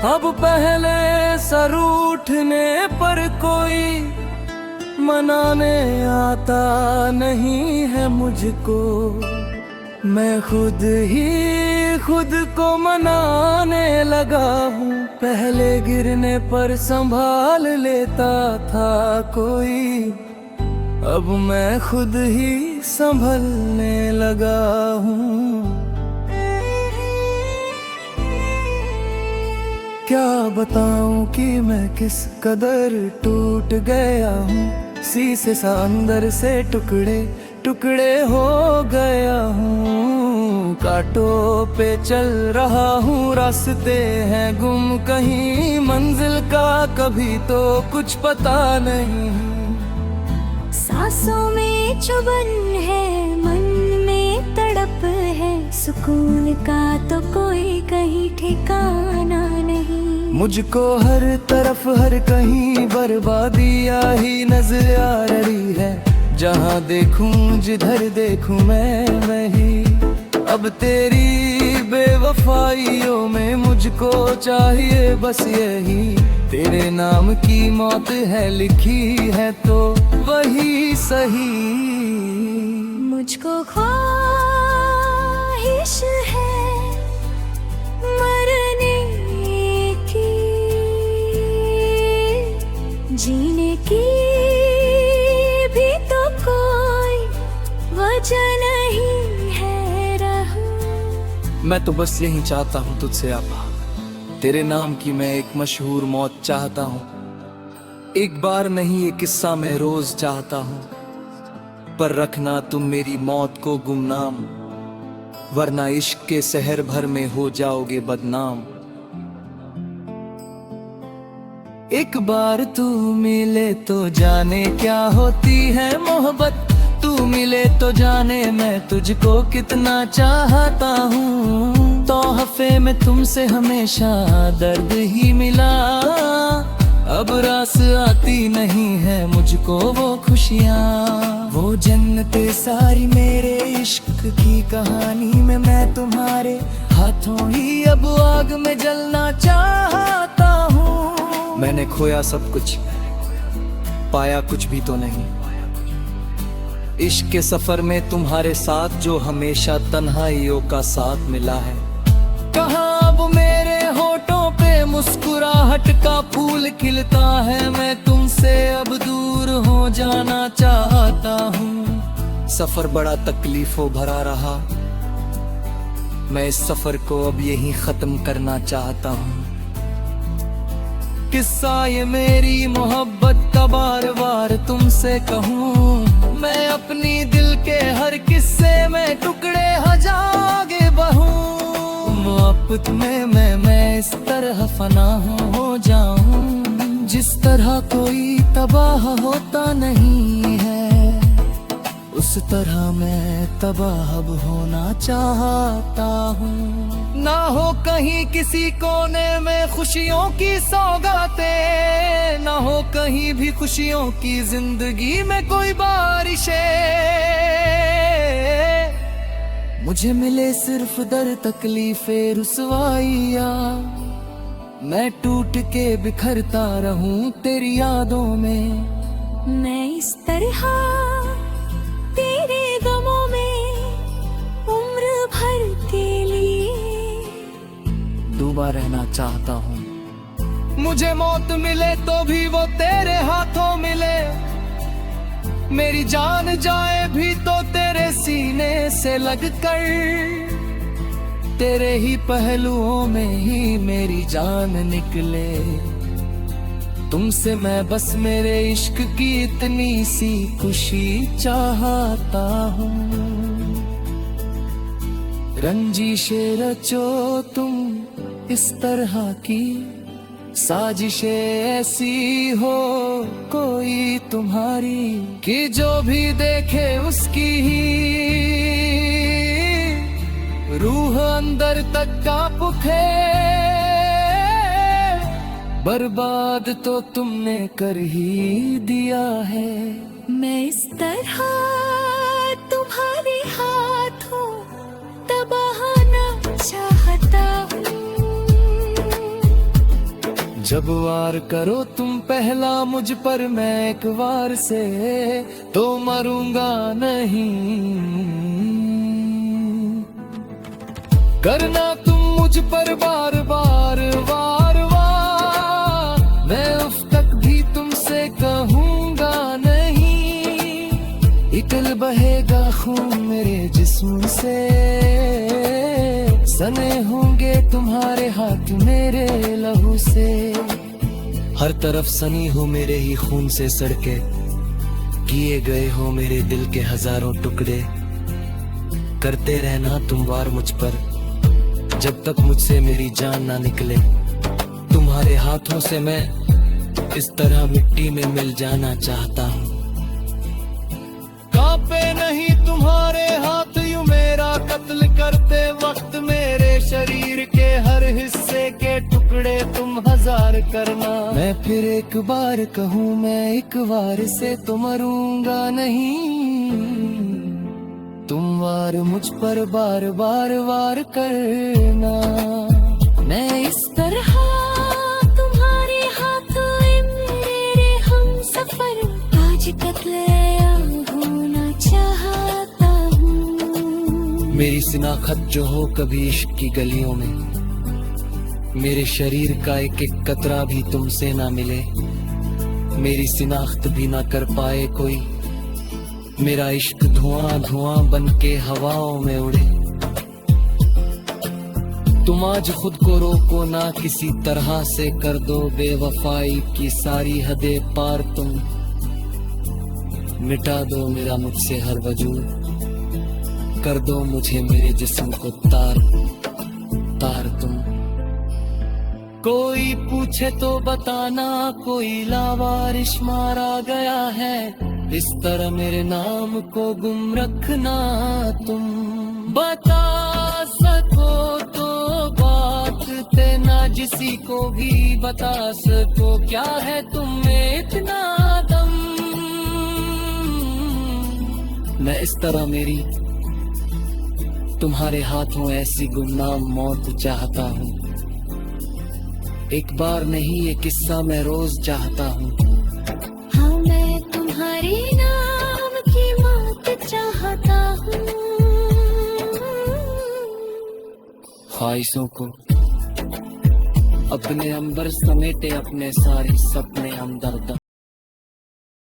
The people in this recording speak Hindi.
अब पहले सर उठने पर कोई मनाने आता नहीं है मुझको। मैं खुद ही खुद को मनाने लगा हूँ। पहले गिरने पर संभाल लेता था कोई, अब मैं खुद ही संभलने लगा हूँ। क्या बताऊं कि मैं किस कदर टूट गया हूँ। शीशे सा अंदर से टुकड़े टुकड़े हो गया हूँ। कांटों पे चल रहा हूँ, रास्ते हैं गुम कहीं, मंजिल का कभी तो कुछ पता नहीं। सांसों में चुभन है, मन में तड़प है, सुकून का तो कोई कहीं ठिकाना नहीं। मुझको हर तरफ हर कहीं बर्बादियाँ ही नजर आ रही है। जहाँ देखूं जिधर देखूं मैं वही। अब तेरी बेवफाइयों में मुझको चाहिए बस यही। तेरे नाम की मौत है लिखी है तो वही सही। मुझको ख्वाहिश है मरने की, जीने की भी तो कोई वजह नहीं है रहूं। मैं तो बस यही चाहता हूँ तुझसे आपा, तेरे नाम की मैं एक मशहूर मौत चाहता हूँ। एक बार नहीं ये किस्सा मैं रोज चाहता हूँ, पर रखना तुम मेरी मौत को गुमनाम, वरना इश्क के शहर भर में हो जाओगे बदनाम। एक बार तू मिले तो जाने क्या होती है मोहब्बत। तू मिले तो जाने मैं तुझको कितना चाहता हूँ। तोहफे में तुमसे हमेशा दर्द ही मिला, अब रास आती नहीं है मुझको वो खुशियाँ। वो जन्नतें सारी मेरे इश्क की कहानी में मैं तुम्हारे हाथों ही अब आग में जलना चाहता हूँ। मैंने खोया सब कुछ, पाया कुछ भी तो नहीं। इश्क के सफर में तुम्हारे साथ जो हमेशा तन्हाइयों का साथ मिला है। कहाँ अब मेरे होठों पे मुस्कुराहट का फूल खिलता है। मैं तुमसे अब दूर हो जाना चाहता हूँ। सफर बड़ा तकलीफों भरा रहा, मैं इस सफर को अब यहीं खत्म करना चाहता हूँ। किस्सा ये मेरी मोहब्बत का बार बार तुमसे कहूँ। मैं अपनी दिल के हर किस्से में टुकड़े हजागे बहूँ। मोहब्बत में मैं इस तरह फना हो जाऊं, जिस तरह कोई तबाह होता नहीं है, उस तरह मैं तबाह अब होना चाहता हूँ। ना हो कहीं किसी कोने में खुशियों की सौगातें, ना हो कहीं भी खुशियों की जिंदगी में कोई बारिशें। मुझे मिले सिर्फ दर्द तकलीफें रुसवाइयाँ, मैं टूट के बिखरता रहूं तेरी यादों में। मैं इस तरह तेरे गमों में उम्र भर के लिए डूबा रहना चाहता हूँ। मुझे मौत मिले तो भी वो तेरे हाथों मिले, मेरी जान जाए भी तो तेरे सीने से लगकर। तेरे ही पहलुओं में ही मेरी जान निकले। तुमसे मैं बस मेरे इश्क की इतनी सी खुशी चाहता हूँ। रंजीशें रचो तुम इस तरह की, साजिशें ऐसी हो कोई तुम्हारी, कि जो भी देखे उसकी ही रूह अंदर तक कांप उठे। बर्बाद तो तुमने कर ही दिया है। मैं इस तरह तुम्हारे हाथों तबाह ना चाहता हूँ। जब वार करो तुम पहला मुझ पर, मैं एक वार से तो मरूंगा नहीं। करना तुम मुझ पर बार बार वार वार, मैं उफ तक भी तुमसे कहूंगा नहीं। इकल बहेगा खून मेरे जिस्म से, सने होंगे तुम्हारे हाथ मेरे लहू से। हर तरफ सनी हो मेरे ही खून से सड़के, किए गए हो मेरे दिल के हजारों टुकड़े। करते रहना तुम वार मुझ पर, जब तक मुझसे मेरी जान ना निकले। तुम्हारे हाथों से मैं इस तरह मिट्टी में मिल जाना चाहता हूँ। कांपे नहीं तुम्हारे हाथ यूं मेरा कत्ल करते वक्त, मेरे शरीर के हर हिस्से के टुकड़े तुम हजार करना। मैं फिर एक बार कहूँ, मैं एक बार से तो मरूंगा नहीं। तुम वार मुझ पर बार बार वार करना। मैं इस तरह तुम्हारे हाथ मेरे हम सफर, आज कत्ल होना चाहता हूँ। मेरी शिनाख्त जो हो कभी इश्क की गलियों में, मेरे शरीर का एक एक कतरा भी तुमसे ना मिले। मेरी शिनाख्त भी ना कर पाए कोई, मेरा इश्क धुआं धुआं बन के हवाओं में उड़े। तुम आज खुद को रोको ना, किसी तरह से कर दो बेवफाई की सारी हदें पार। तुम मिटा दो मेरा मुझसे हर वजूद, कर दो मुझे मेरे जिस्म को तार तार। तुम कोई पूछे तो बताना, कोई लावारिश मारा गया है, इस तरह मेरे नाम को गुम रखना। तुम बता सको तो बात ना किसी को भी बता सको, क्या है तुम में इतना दम। मैं इस तरह मेरी तुम्हारे हाथों ऐसी गुमनाम मौत चाहता हूँ। एक बार नहीं ये किस्सा मैं रोज चाहता हूँ। हाँ मैं तुम्हारे नाम की मौत चाहता हूँ। ख्वाहिशों को अपने अंबर समेटे अपने सारे सपने हमदर्द।